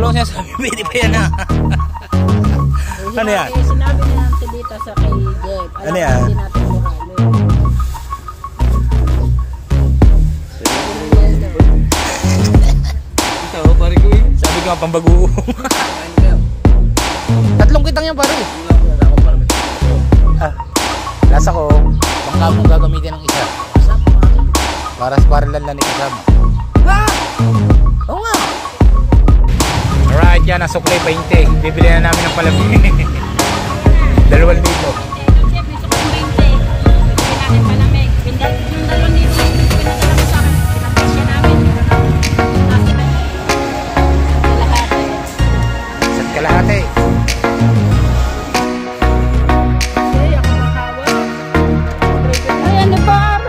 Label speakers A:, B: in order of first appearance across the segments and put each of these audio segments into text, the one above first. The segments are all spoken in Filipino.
A: lang siya sabi, pwede pa yan ha. Ano yan?
B: Sinabi na natin dito sa kay Jeff.
A: Ano yan?
B: Hindi natin buhalo.
A: Ito, pare ko eh. Sabi ko nga pambagoong. Tatlong kitang yan pare. Lasa ko, bangka mong gagamitin ng isa. Para sa paralal lang ni kasama. Oo nga. Alright, yan, nasuklay 20. Bibili na namin ng palamig. 2,000.
B: Jeff, gusto ko yung 20. Bibili natin palamig. Yung 2,000 dito, pinadala mo sa akin. Pinapasya namin.
A: Isa't kalahati.
B: Ayan, nagpapasya.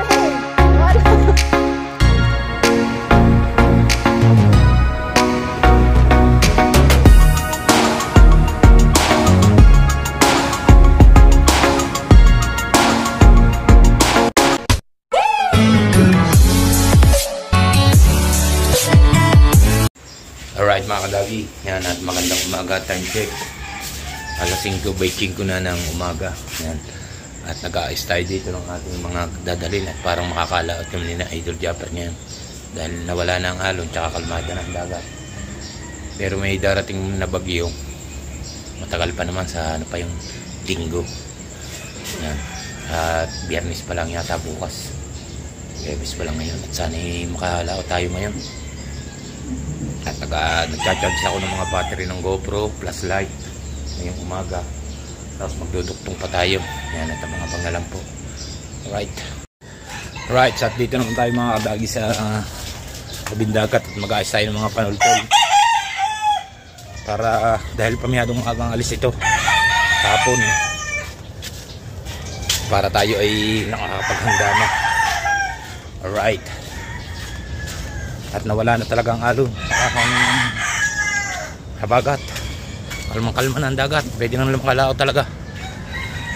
A: Alright mga kadagi, yan at magandang umaga, time check. Alas 5:05 na ng umaga. Yan. At nag-aayos tayo dito ng ating mga dadalhin at parang makakalaot kami na Idol Japper ngayon. Dahil nawala na ang alon tsaka kalmada na ang dagat. Pero may darating na bagyo. Matagal pa naman sa ano pa yung linggo. Yan. At biyernes pa lang yata bukas. Biyernes pa lang ngayon. At sana makalaot tayo ngayon. At nagcha-charge ako ng mga battery ng GoPro plus light ngayong umaga. Tapos magduduktong pa tayo. Yan at mga pangalan po. Right, so dito naman tayo mga kadagi sa Kabindagat at mag-aayos tayo ng mga panultol. Para dahil pamiyadong agang alis ito hapon. Para tayo ay nakakapaghanda na. Alright. At nawala na talaga ang alon sa habagat. Kalmang-kalma na ang dagat. Pwede nang makalaot talaga.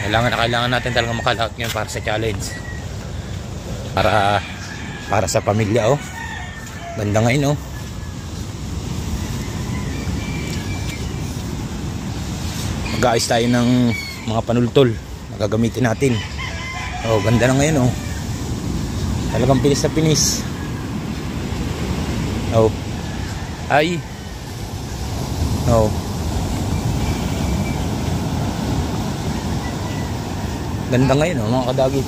A: Kailangan natin talaga makalaot ngayon para sa challenge. Para sa pamilya oh. Ganda ngayon oh. Mag-aayos tayo ng mga panultol na gagamitin natin. Oh, ganda na ngayon oh. Talagang pinis na pinis. Oh. Ay. Oh. Ganda ngayon oh, mga kadagi.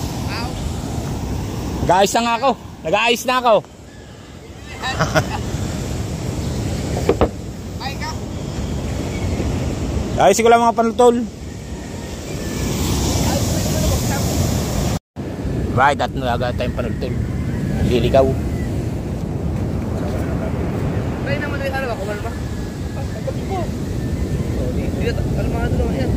A: Nag-aayos na nga ako. Nag-aayos na ako. Ayos ko lang mga panutol. Right, at nalaga tayong panutol. Liligaw.
C: Kaya naman ay alam ako, ano ba? Pagkabi po. Hindi na, alam mga doon yan.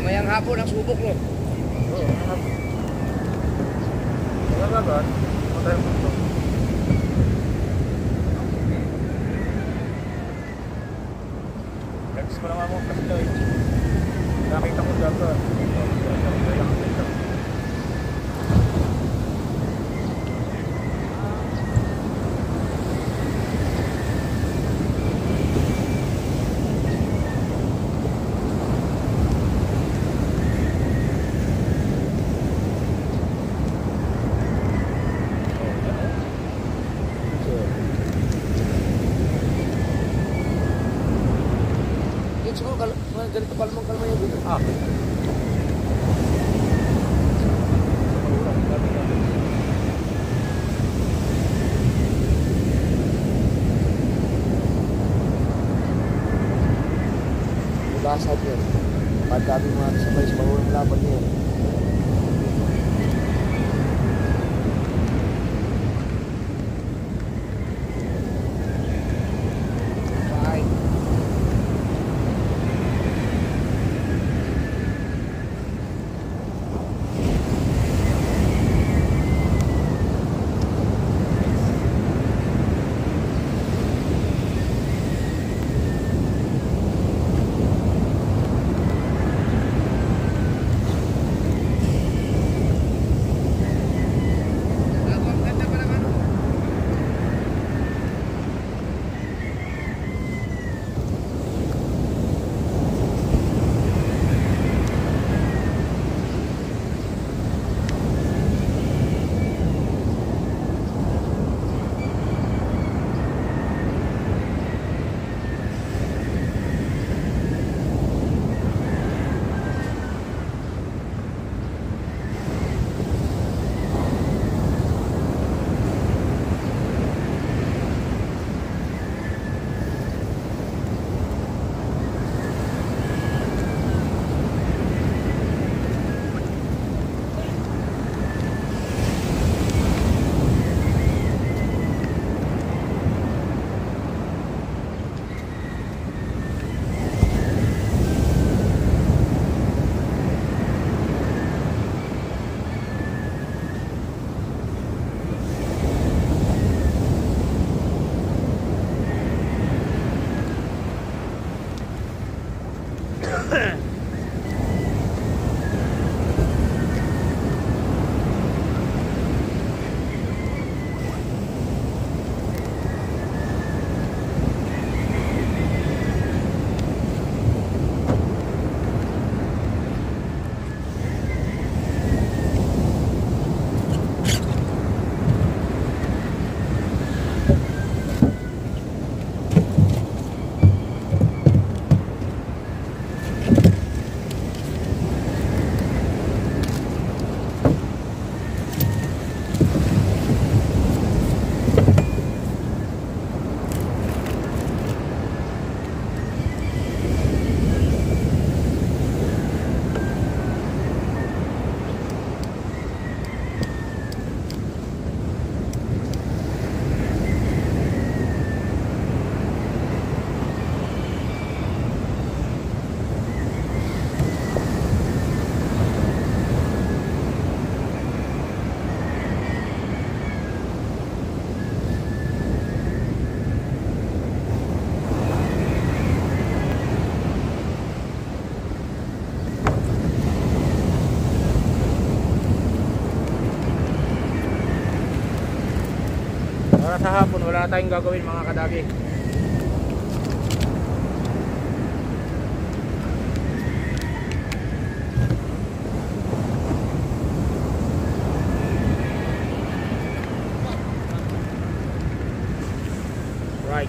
C: Mamayang hapon ang subok, no? Oo, hapon. Wala ba ba? Matay mo ito. Ko lang ako kasi ito nakita ko dito ganito kalmang-kalma yung dito. Basag yan. Pagkabi mga sabay sa mga laban niya.
A: Para sa hapon wala tayong gagawin mga kadagi. Right.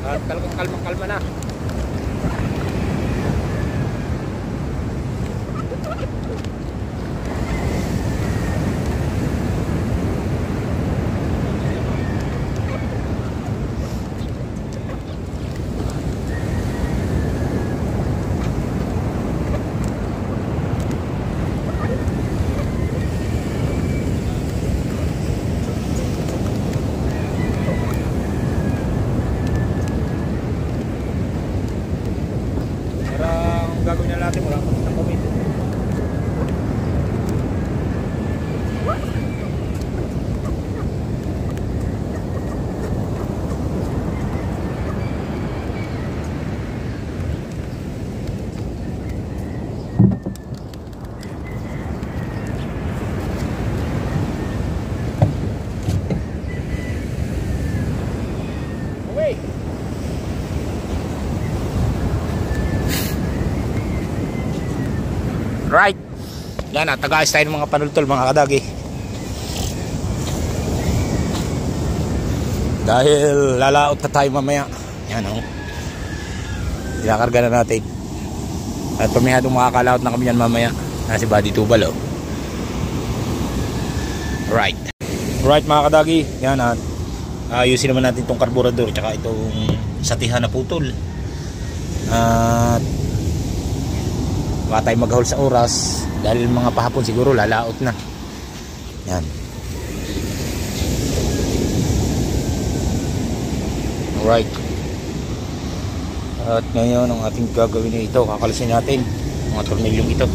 A: At talagang kalma na. Gagawin na natin wala ng comment. Okay. Right. Yan, taga-ayos tayo ng mga panultol mga kadagi. Dahil lalaot na tayo mamaya. Yan o. Ilakarga na natin. At pamihadong makakalaot na kami yan mamaya. Nasi body tubal o. Right. Right mga kadagi. Yan at ayusin naman natin itong karburador. Tsaka itong satihan na putol. At baka tayo maghahol sa oras dahil mga pahapon siguro lalaot na. Yan. Alright. At ngayon ang ating gagawin na ito, kakalasin natin mga tornilyong ito.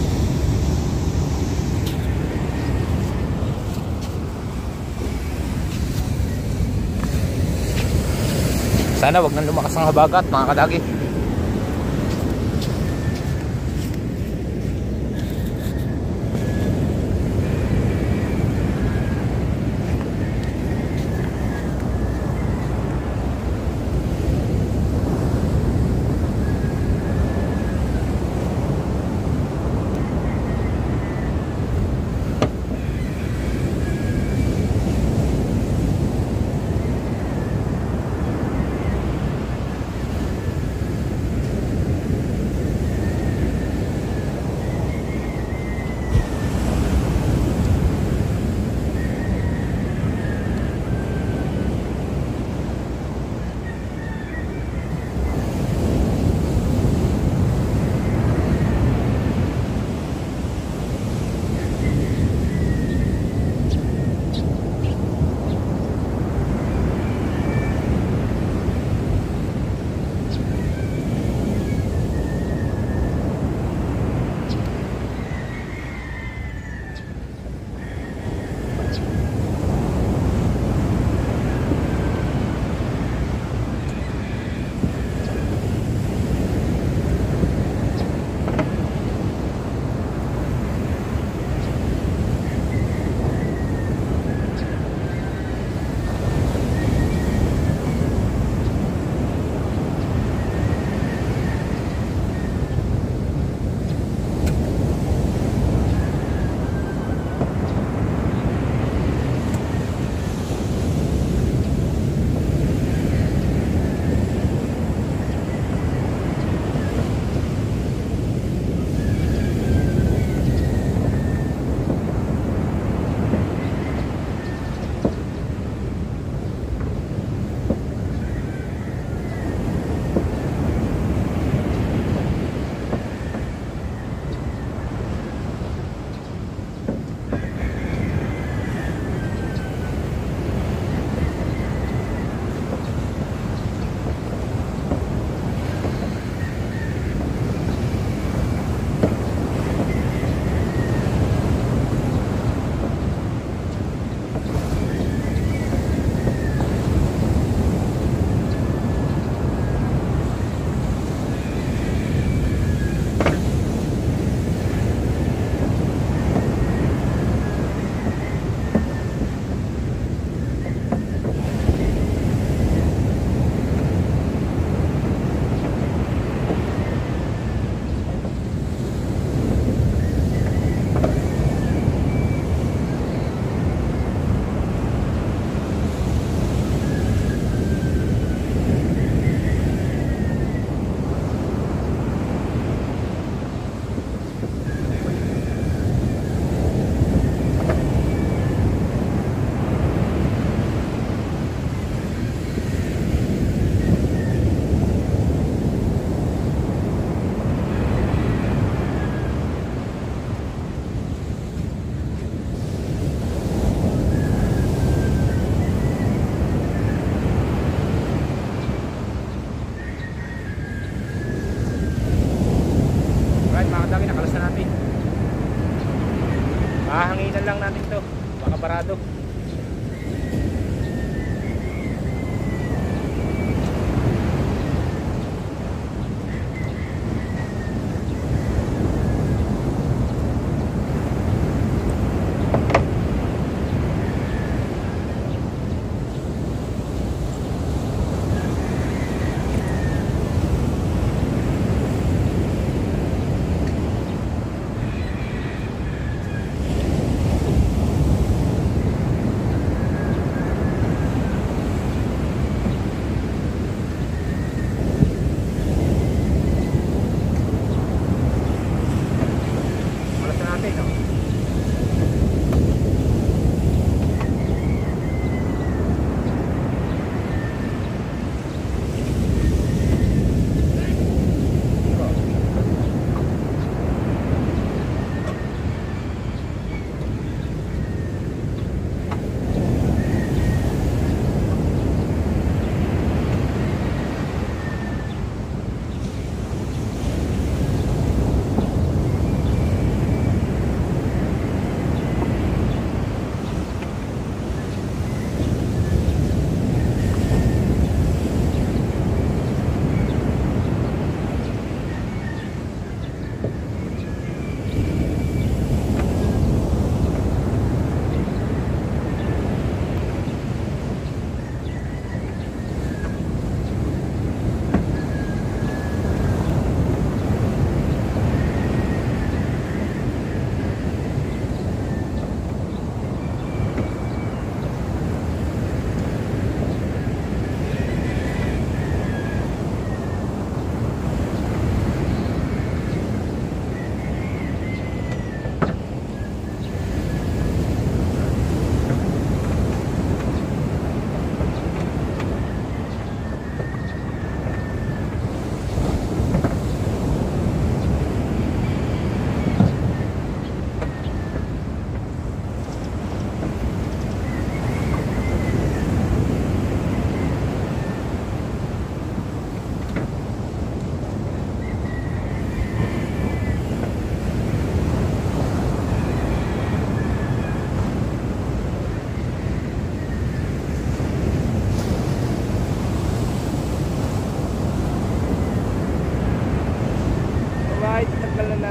A: Sana wag nang lumakas ang habagat mga kadagi. parado.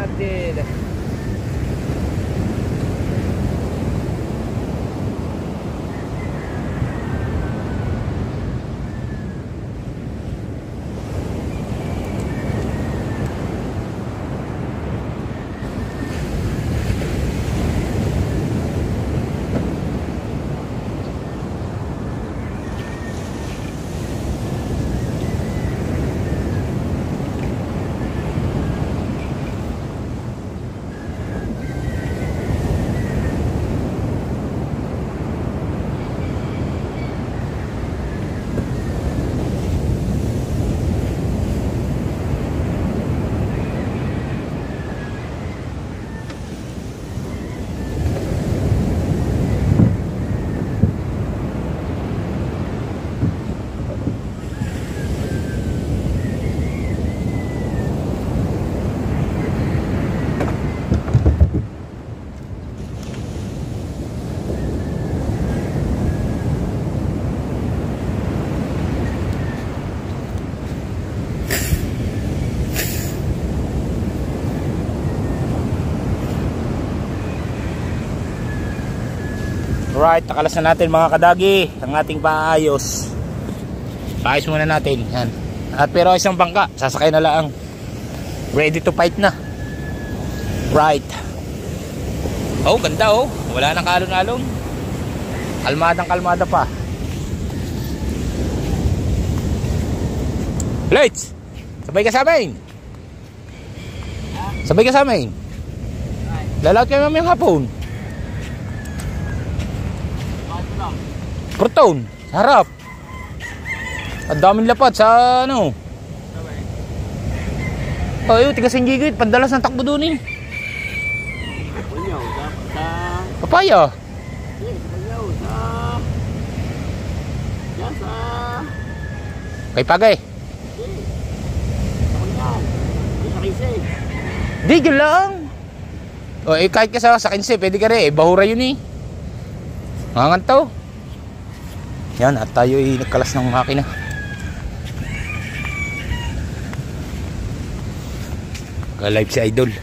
A: natin. Right, takalas na natin mga kadagi ang ating paayos. Paayos muna natin. Yan. At pero isang bangka, sasakay na lang. Ready to fight na. Right. Oh, ganda oh. Wala nang kalon-alon. Kalmadang kalmada pa. Let's! Sabay ka sa amin. Sabay ka sa amin. Lalaot kayo mamayang hapon. Porton, sa harap. Ang daming lapad sa ano. Oh, yun, tiga Singgigit, pandalas ng takbo doon eh. Papaya. Kay Pagay. Di, yun lang. Oh, eh, kahit ka sa 15, pwede ka rin. Eh, bahura yun eh. Ngangantaw. Yan, at tayo ay nagkalas ng makina. Ka-live si Idol.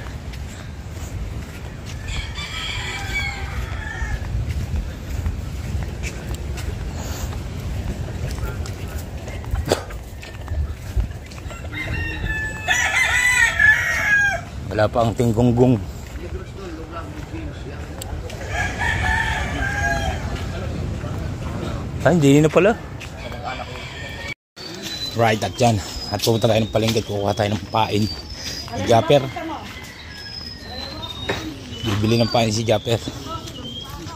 A: Wala pa ang tinggonggong. Ay, hindi na pala. Right, at yan. At pumunta tayo ng palengke. Kukuha tayo ng pain. Si Japper. Bibili ng pain si Japper.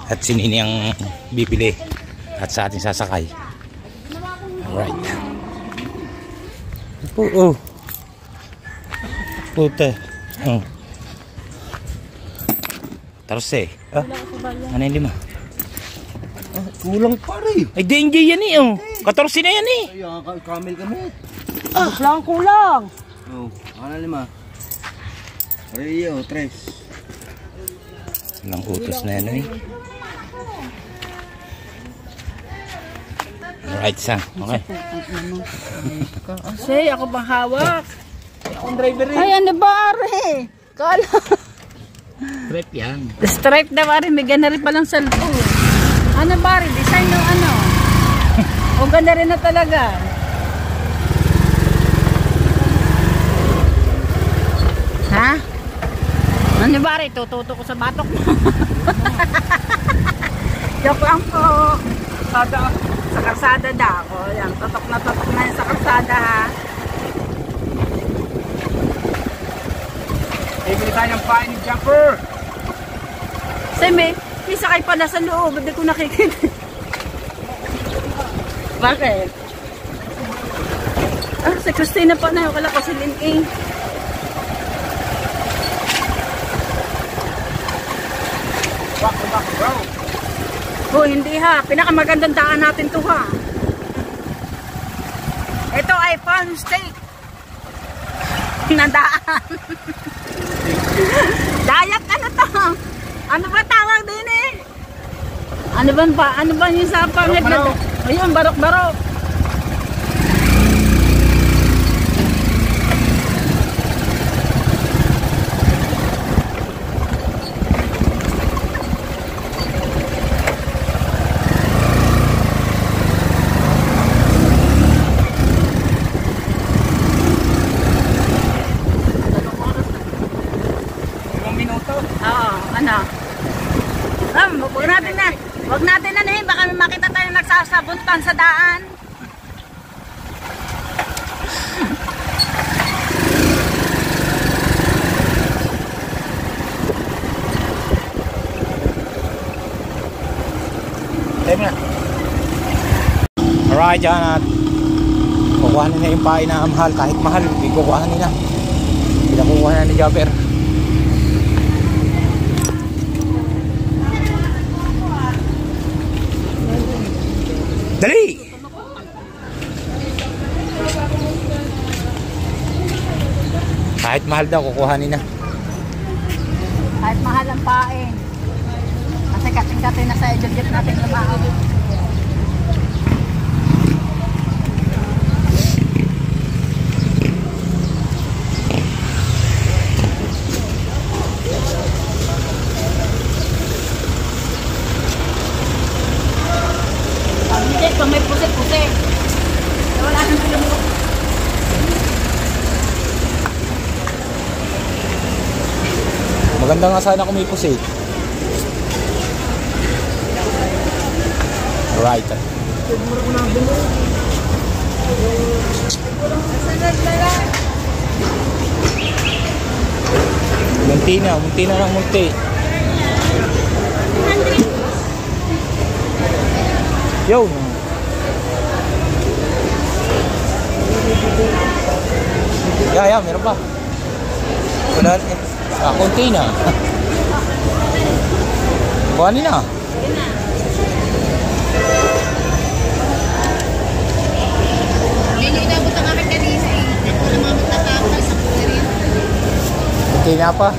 A: At si Nini ang bibili. At sa ating sasakay. Alright. Oh. Puta. Oh. Tarse. Ah, ano yung 5?
C: Kulang pa rin.
A: Ay, dengue yan eh. Oh. 14 na yan eh.
C: Ay, kamil kami.
B: Kulang, kulang.
C: Oh, ano 5? Rio, 3.
A: Ilang utos na yan eh. Alright, sa. Okay.
B: Kasi ako bang hawak?
C: Akong driver rin.
B: Ay, ano ba, Ari? Kala.
A: Prep yan.
B: Stripe na, Ari. May gana rin palang cellphone. Ano ba, Ari? Design ng ano? O ganda rin na talaga. Ha? Ano ba, Ari? Tututo ko sa batok mo. Joke lang po. Sa kalsada daw. O, yan. Totok na yan sa kalsada, ha?
C: Bibili tayo ng pain ni Jumper.
B: Say, may sakay pala sa loob. Hindi ko nakikita. Bakit? Ah, si Christina pa na. Wala ko si Linking.
C: Back, bro.
B: Oh, hindi ha. Pinakamagandang daan natin to ha. Ito ay farm steak. Nandaan. Dayak ano to? Ano ba tawag din eh? Ano ba yung sa pangit na? Ayun, barok-barok. Wag natin na eh, baka may makita tayo nagsasabuntan sa daan.
A: Alright, yan at kukuha nila yung pain na mahal. Kahit mahal, hindi kukuha nila. Pinakukuha na ni Japper. Dali! Kahit mahal daw, kukuhanin na.
B: Kahit mahal ang pain. Kasi kating-kating na sa edulgit natin lumaon. Hindi, pag may pusit-pusit. Wala nang tulong.
A: Maganda nga sana kung may pusit. Right. Munti na ng munti. Yo. Ya, meron pa. Wala eh. Konti na. Kuhanin na.
B: Hindi inabot ang aking kanisa eh. Wala mga magtatapal sa kulirin.
A: Konti na pa.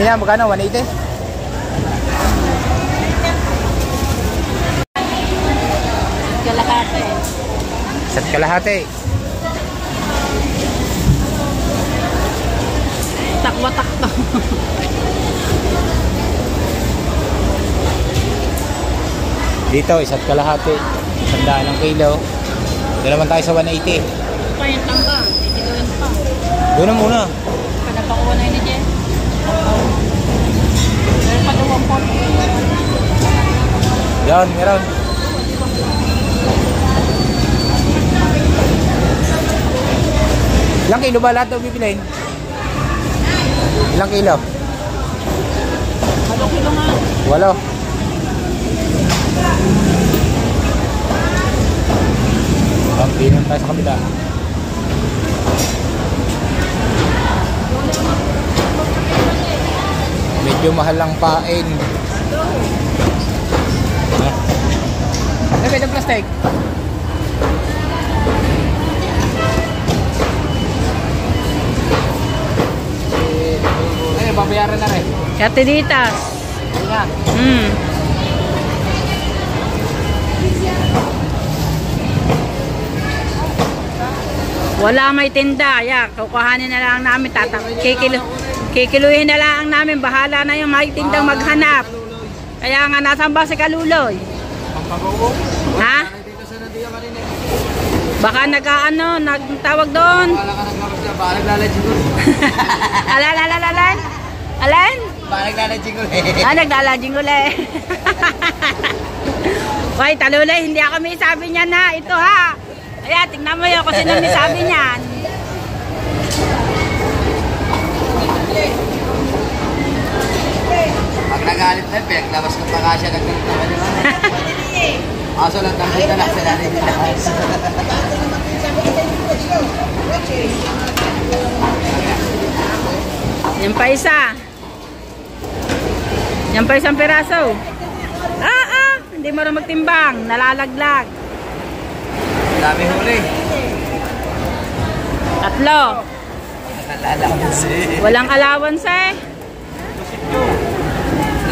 A: Mina, magkano? 180?
B: Kalahati.
A: Isa't kalahati.
B: Takwa-takto.
A: Dito, isa't kalahati. 100 ang kilo. Doon naman tayo sa 180.
B: Payat lang ba? Titiluin pa.
A: Doon na muna.
B: Panapakuha na yun ni Jen. Meron pa 2
A: Yan, meron. Ilang kilo ba lahat ito bibilhin? Ilang kilo?
B: 8 kilo nga.
A: 8. Pinan tayo sa kabila. Medyo mahal lang pain. Ano ba yung plastic? Ay, babayaran na rin.
B: Katinitas. Wala may tinda. Yeah, kukuhanin na lang namin. Kikiluhin na lang namin. Bahala na yung may tindang maghanap. Kaya nga, nasan ba si Kaluloy? Ha? Baka nagtawag doon.
C: Baka naglalajigol.
B: Alin?
C: Baka naglalajigol
B: Naglalajing uli. Hoy, Talulay, hindi ako may sabi niya na. Ito ha. Kaya, tingnan mo yun kung sino may sabi niyan.
C: Pag nagalit na, pinaglabas ko pa nga siya nagkalit naman yung ano. Aso lang tangkita na sa natin nila.
B: Yan pa isa. Yan pa isang piraso. Hindi mo rin magtimbang. Nalalaglag.
C: Dami huli.
B: 3. Walang allowance eh.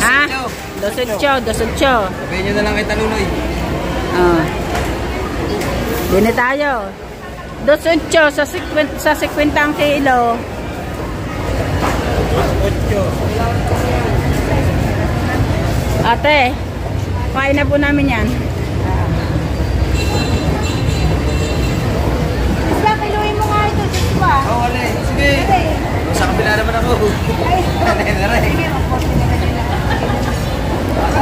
B: Ha? 18.
C: Sabihin nyo na lang kay Taluloy.
B: Dini tayo. 18 sa 50 ang kilo. 18. Ate, kain na po namin yan. Isla, kiluin mo nga ito.
C: Oo, wala. Sige. Sa kabila naman ako.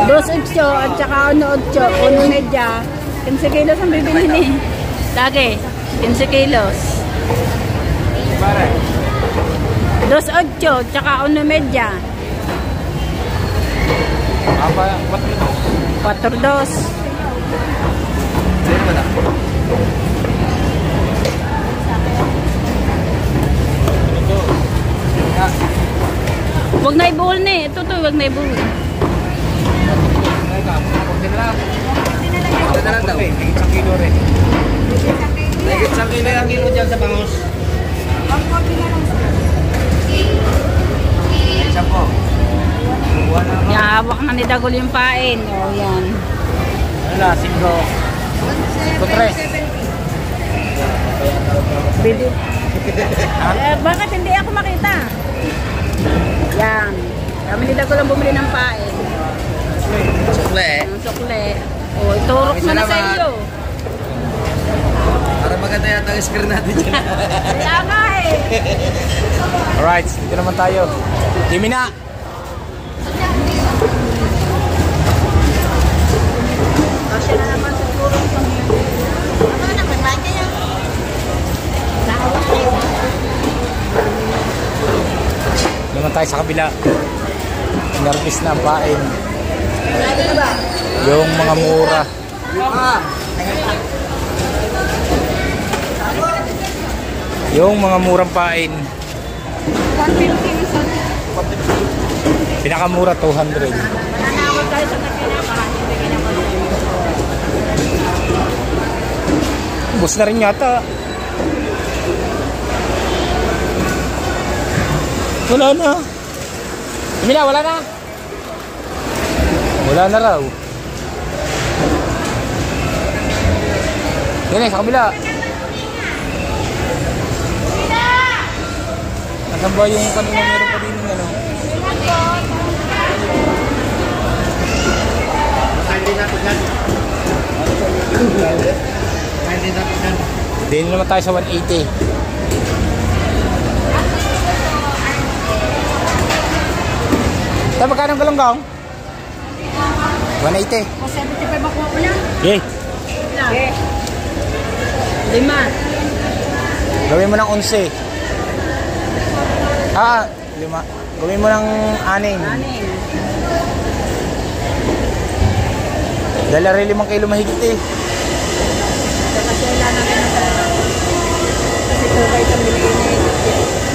B: 2.8 at saka 1.8, 1.5. 15 kilos ang bibilhin eh. Lagi, 15 kilos. 2.8 at saka 1.5. 4.2. Huwag na ibuhol na eh. Ito huwag na ibuhol.
C: Ito na lang daw. Isang kilo rin. Isang kilo yung kilo dyan sa bangus. Isa po.
B: Hawak na ni Dagol yung pain. O yan.
A: Wala, 5. 3.
B: Bakit hindi ako makita? Yan. Kami ni Dagol ang bumili ng pain.
C: Sukle.
B: Ang sukle. O, iturok mo na sa iyo.
C: Para maganda yata ang screen natin dyan.
B: Kaya nga eh.
A: Alright, dito naman tayo. Timina!
B: Kasya na naman sa turok. Ano na, magbahan kayo?
A: Naman tayo sa kabila. Nervous na ang pain. Yung mga mura. Yung mga murang pain.
B: 150.
A: Pinakamura 200.
B: Mananawag tayo sa nagkinapahan.
A: Bus na rin yata. Wala na. Mila, wala na. Wala na raw. Yan sa kabila. Nasaan ba yung kanina meron pa din yung ano? Din naman tayo sa 180. Tayo magkano ang galunggong? 180.
B: 75 ako ko na.
A: Yay.
B: Okay. 5.
A: Gawin mo ng 11. 5. Gawin mo ng 6.
B: 6.
A: Dala rin 5 kilo mahigit eh.
B: Kasi wala natin na talaga. Kasi tubay kang bilhin.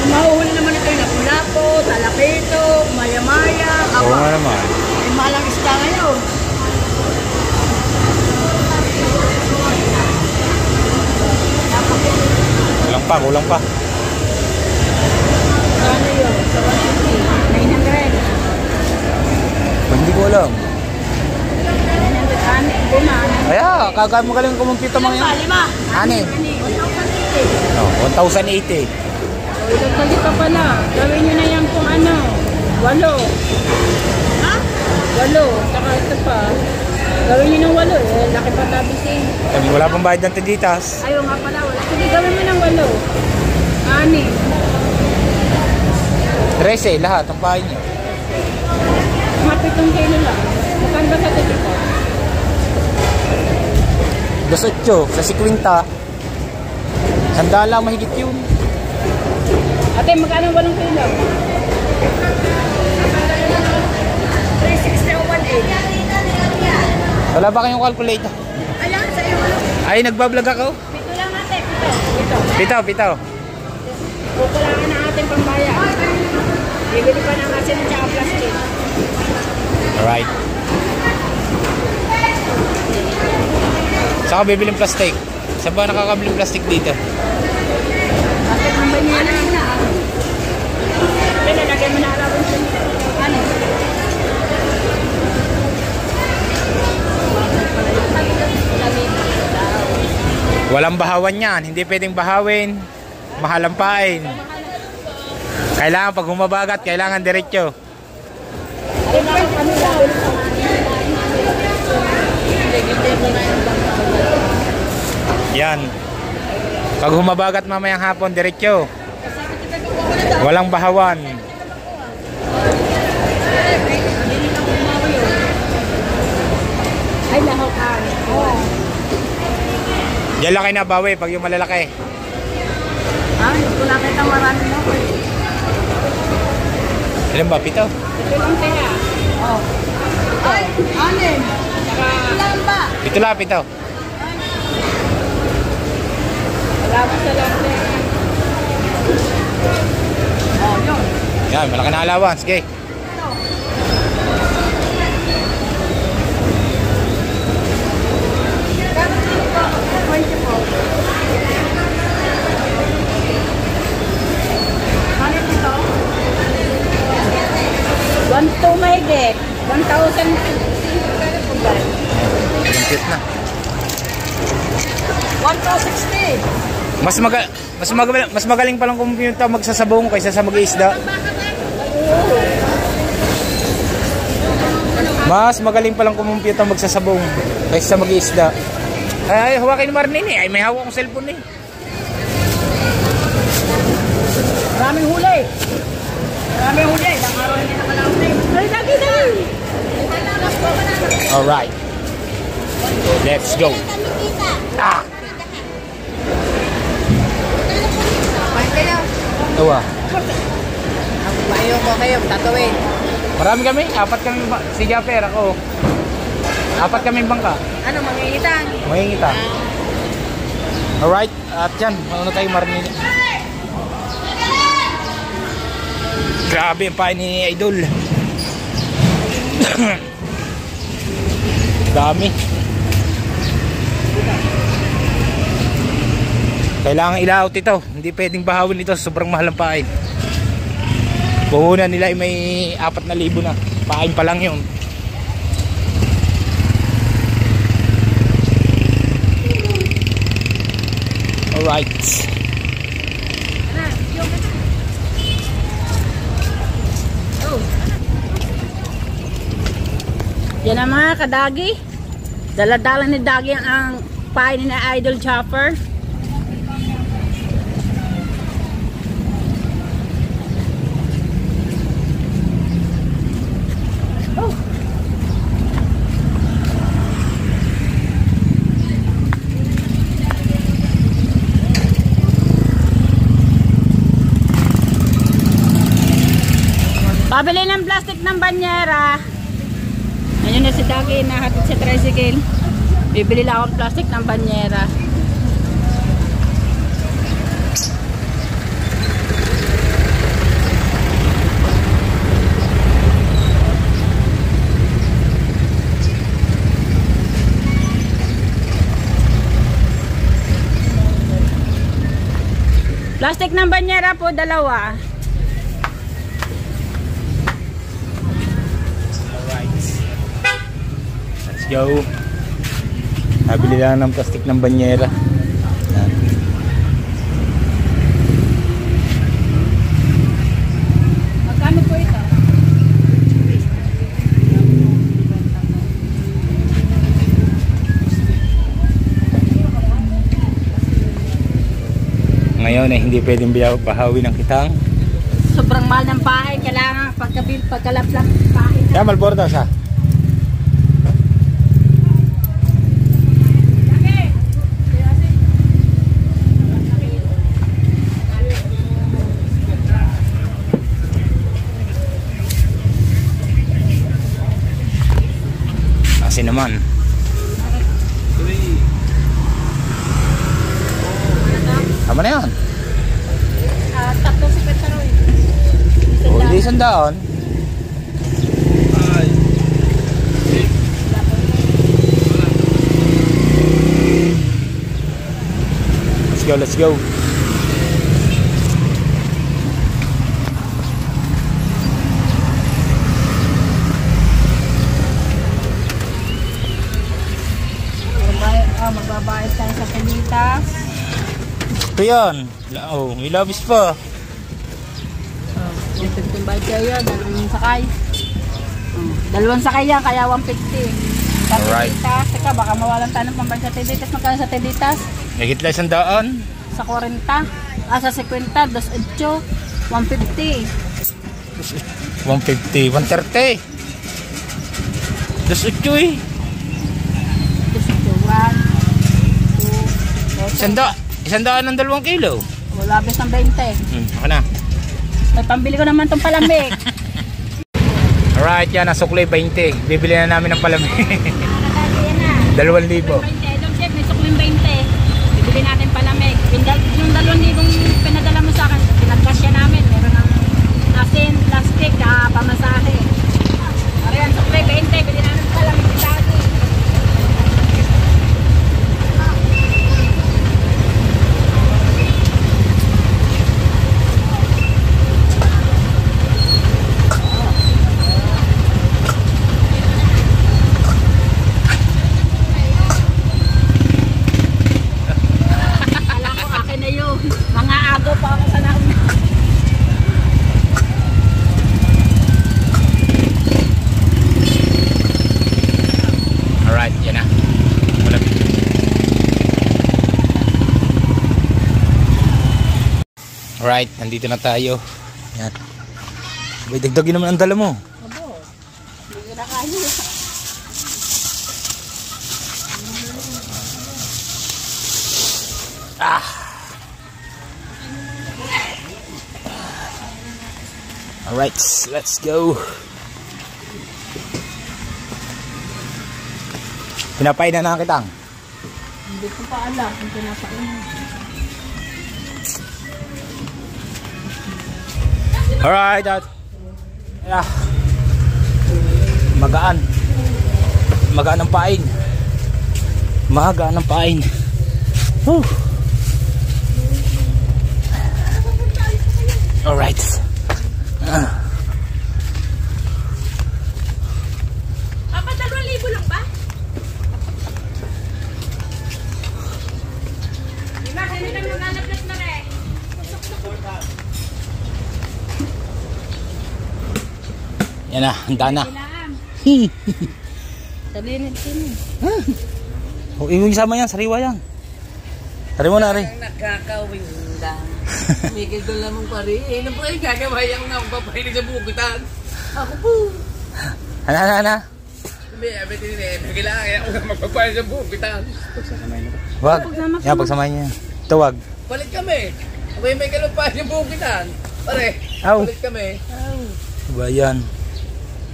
B: Mahuhuli naman ito yung lapu-lapo, talakito, maya-maya,
A: Oo nga naman.
B: Ay, malang isda ngayon.
A: Kulang pa.
B: Ano yun? 900.
A: Hindi ko alam.
B: 900.
A: Kaya, kagaya magaling kumumpita mga yan. 6. 1,080.
B: Ilagpali pa pala. Gawin nyo na yan kung ano. 8. Ha? 8. Saka ito pa. Gawin nyo ng 8. Eh, laki pa tabisin.
A: Wala pang bayad ng tinditas.
B: Ayaw nga pala. Wala. Sige, gawin mo ng 8.
A: 13, lahat. Ang pahay niya.
B: Mga 7 kilo lang. Magkano ba sa tito?
A: 18, sa 50. Sandala, mahigit yun.
B: Ate, magkano 8 kilo? 360 o 180.
A: Wala ba kayong calculator?
B: Ayan, sa'yo.
A: Ay, nagbablog ako.
B: 7 lang ate.
A: 7.
B: Kukulangan na ating pambayad. Bibili pa ng asin at saka plastic.
A: Alright. Saka bibiling plastic. Saan ba nakakabiling plastic dito?
B: Bakit ang banyan na? Pinalagay mo na alawin sa ano?
A: Walang bahawan yan. Hindi pwedeng bahawin. Mahal ang pain. Kailangan pag humabagat, kailangan diretso. Yan. Pag humabagat mamayang hapon, diretso. Walang bahawan.
B: Ay, lahokan. Oo.
A: Diyan lang kayo nabawi pag yung malalaki.
B: Ha? Hindi ko nakita marami mo.
A: Ilan ba? 7?
B: Ito lang kaya. Oh. Ay, 6. Saka... Ilan ba?
A: 7 lang, 7.
B: Wala mo sa lante. Oh, yun.
A: Yan, malaki na allowance. Okay.
B: $1,200 mahigit. 1,000.
A: Cute na.
B: 1,260.
A: Mas magaling palang kumpiyuta magsasabong kaysa sa mag-iisda. Mas magaling palang kumpiyuta magsasabong kaysa sa mag-iisda. Ay, hawakin mo rin eh. Ay, may hawak akong cellphone eh.
B: Maraming huli. Maraming huli. Ilang araw hindi nakalawin na yun. Ay, lagi na yun.
A: Alright. Let's go. Ah! Tawa.
B: Ayaw ko kayo, tatawin.
A: Marami kami. 4 kami. Si Japper, ako. 4 kami bangka.
B: Ano, mangingitan?
A: Mahingita. Alright. At yan. Mauna tayo marinig. Grabe yung pain ni Idol. Dami. Kailangan ilaot ito. Hindi pwedeng bahawin ito. Sobrang mahal ang pain. Puhunan nila ay may 4,000 na. Pain pa lang yun. Alright.
B: Yan ang mga kadagi. Dala-dala ni Dagi ang pain ni Idol Chopper. Pabili ng plastic ng banyera. Ayun na si Dagi, nahatid sa tricycle. Bibili lang ako ng plastic ng banyera. Plastic ng banyera po, 2.
A: Go. Nabili lang ng plastic ng banyera. Yan.
B: Magkano po ito?
A: Ngayon ay hindi pwedeng bahawi ng kitang.
B: Sobrang mahal ng pain. Kailangan pagkalaplang pain.
A: Kaya Malborda sa kasi naman. Tama na yan.
B: 3 pesos.
A: O, hindi 100. Let's go.
B: Magbabayad tayo sa pinitas.
A: Ito yan. Oh, may labis pa.
B: Yung 15 bayad kayo yun. Dalawang sakay. Dalawang sakay yan, kaya 150. Sa
A: Alright.
B: Teditas. Teka, baka mawalan tayo ng pambayad sa Teditas. Magkano sa Teditas?
A: Nagit lang 100.
B: Sa 40. Sa 50. 2.8. 150.
A: 150. 130. 2.8 eh. 100 ng 2 kilo.
B: Wala bes ng 20.
A: Ako na.
B: May pambili ko naman itong palamig.
A: Alright, yan. Nasuklay 20. Bibili na namin ng palamig. 2,000.
B: 20. Idol Chef, may sukling 20. Bibili natin palamig. Yung 2,000 pinadala mo sa akin, pinagkasya namin. Meron ng asin, plastic, pamasahe. Ariyan, suklay 20. Bili natin palamig sa akin.
A: Alright, nandito na tayo. Yan. May dagdagin naman ang dala mo.
B: Abo, hindi na kaya.
A: Alright, let's go. Pinapain na na kitang.
B: Hindi ko pa alam kung pinapain.
A: Alright, Dad. Yeah. Magaan. Magaan ang pain. Magaan ang pain. Whew. Alright.
B: Papa, 2,000 lang ba? Diba, hindi lang nalalaplas na rin.
A: Yan na, handa na.
B: Salinit din.
A: Oh, yung sama yan, sariwa yan. Sariwa na rin.
C: Nakakawinda. Miguel doon lamang pa rin. Ano po yung gagawin na papahinig sa bukitan? Ako po.
A: Ana.
C: Sabi tinili, kailangan ako na magpapahinig sa bukitan.
A: Wag. Yan, pagsamahin niya. Tawag.
C: Balik kami. Ako yung may kalupahin yung bukitan. Pare,
A: Aw.
C: balik kami.
A: Ba yan?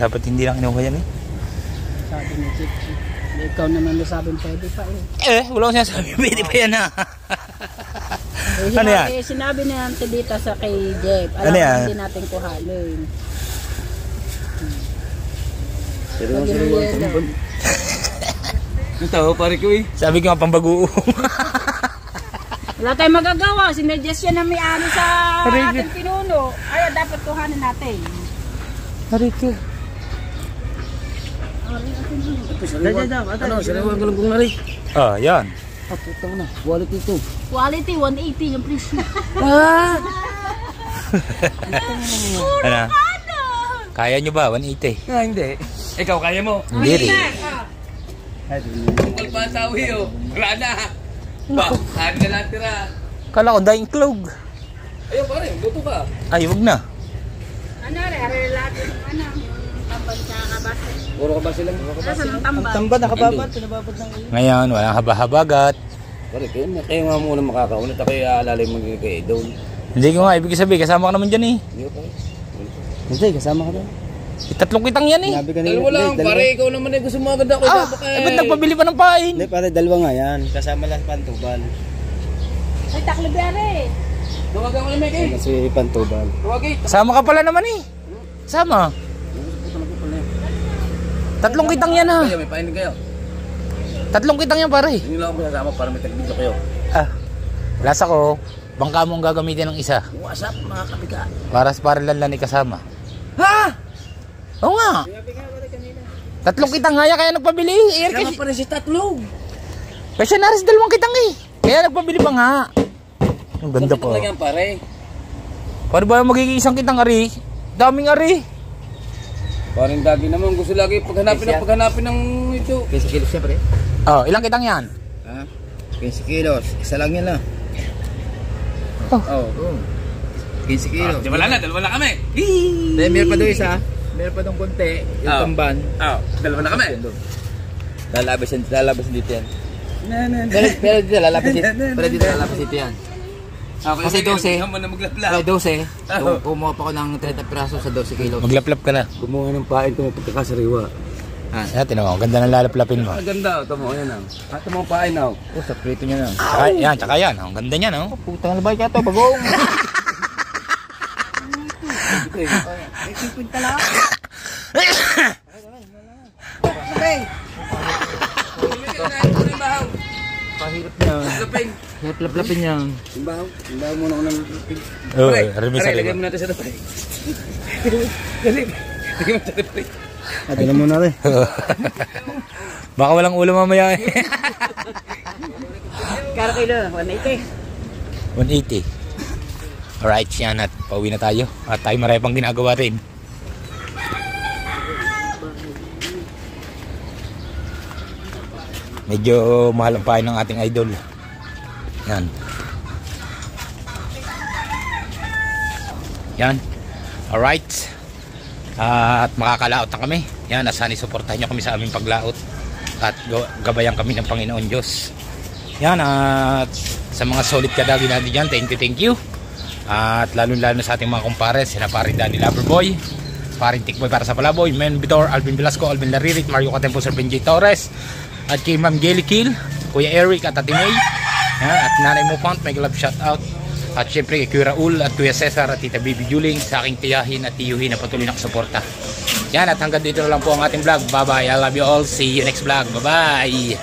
A: Dapat hindi lang kinuha yan eh.
B: Sabi ni Chichi. Ikaw naman na sabi pwede pa eh.
A: Wala ko sinasabi. Pwede pa yan ha. Ano yan?
B: Sinabi ni Auntie dito sa kay Jeff.
A: Ano
B: Alam
A: yan?
B: hindi natin kuhanin.
C: Ito, pare ko eh.
A: Sabi ko nga pambaguo.
B: Wala tayong magagawa. Sinuggest yan na may-ari sa ating pinuno. Ay, dapat kuhanin natin.
A: Harito.
C: Ano, sariwa ang galunggong na rin.
A: Ah, yan.
C: Putang na, quality ito.
B: Quality, 180 yung presyo.
A: Ano? Kaya nyo ba? 180?
C: Hindi. Ikaw, kaya mo.
A: Hindi rin.
C: Tungkol pa sa uwi, oh. Wala na. Ba, saan ka lang tira.
A: Kala ko dying clog.
C: Ayun, pare, luto ka.
A: Ay, wag na.
B: Ano rin, lahat yung tambal sa kabasa.
C: Puro ka ba sila?
B: Nasaan ang tambal?
C: Tamba, nakababad. Pinababad ng uwi.
A: Ngayon, walang haba-habagat.
C: Pare, kayo nga muna makakaunat. Ako yung aalalay mo kay Idol.
A: Hindi ko nga, ibig sabihin, kasama ka naman dyan eh.
C: Hindi ko pare.
D: Hindi, kasama ka doon.
A: Tatlong kitang yan eh.
D: Sinabi kanina.
C: Dalawa lang, pare, ikaw naman ay gusto mo agad ako.
A: Ba't nagpabili pa ng pain?
D: Hindi, pare, dalawa nga yan. Kasama lang Pantubal.
B: Ay, taklobere.
C: Tuwag ako na may kayo.
D: Kasi Pantubal.
C: Tuwag eh.
A: Sama ka pala naman eh. Sama. Tatlong kitang yan ha.
C: Kayo, may painig kayo.
A: Tatlong kitang yan pare.
C: Hindi lang ako pinasama para may tagbidyo kayo.
A: Lasa ko, bangka mo ang gagamitin ng isa.
C: WhatsApp, mga kapiga.
A: Para lang ikasama.
C: Ha?
A: Oo nga. Tatlong kitang nga yan, kaya nagpabili.
C: Kaya pa rin si Tatlog.
A: Kasi naris dalawang kitang eh. Kaya nagpabili pa nga. Ang ganda
C: Sakit
A: po.
C: lang yan, pare.
A: Paano ba magiging isang kitang ari? Daming ari.
C: Parang dagi naman. Gusto lagi paghanapin ng ito.
D: 15 kilos siya, pare.
A: Oh, ilang kitang yan?
D: Ha? 15 kilos. Isa lang yan, ah.
C: Oh.
D: 15 kilos.
C: Wala na, dalawa na kami.
D: Hindi, meron pa doon isa. Meron pa doon konti. Yung tamban.
C: Dalawa na kami.
D: Lalabas dito yan. Pero dito lalabas dito. Pero dito lalabas dito yan. Kasi 12.
C: Naman na maglapla.
D: Pero 12. Kumuha pa ako ng 30 piraso sa 12 kilos.
A: Maglaplap ka na.
C: Gumawa ng pain ko may pagkakasariwa.
A: Yan, tinawa. Ganda ng lalaplapin mo.
C: Ang ganda. Tama ko yan ah. Tama ko pain ah.
D: Oh, sa prito niya na.
A: Tsaka yan. Ang ganda niya, no?
D: Putang na ba ka to, bagong? Pahirap niya.
C: Laping.
D: Laplapin niya.
C: Imbaw muna ako ng laping.
A: Oo, remi sa
C: Lagyan mo natin sa lapay. Dali. Lagyan mo sa lapay.
D: Atin mo na rin.
A: Baka walang ulo mamaya eh.
B: Karo kilo, 180.
A: 180. Alright, yan at pauwi na tayo. At tayo marami pang ginagawa rin. Medyo mahal ang pain ng ating idol. Yan. Yan. Alright. At makakalaot na kami. Yan, sana isuportahan nyo kami sa aming paglaot. At gabayan kami ng Panginoon Diyos. Yan, at sa mga solid kadagi natin dyan, thank you. At lalo sa ating mga kumpares, sina parin Danny Loverboy, parin Tikboy para sa Palaboy, Men Vitor, Alvin Velasco, Alvin Laririt, Mario Catempo, Sir Benji Torres, at kay Ma'am Gelly Kill, Kuya Eric at Ate May. Yan, at Nanay Mo Font, may love shout out. At syempre kay Kuya Raul at Kuya Cesar at Tita Bibi Juling, sa aking tiyahin at tiyuhin na patuloy na kasuporta. Yan, at hanggang dito na lang po ang ating vlog. Bye bye, I love you all, see you next vlog, bye bye.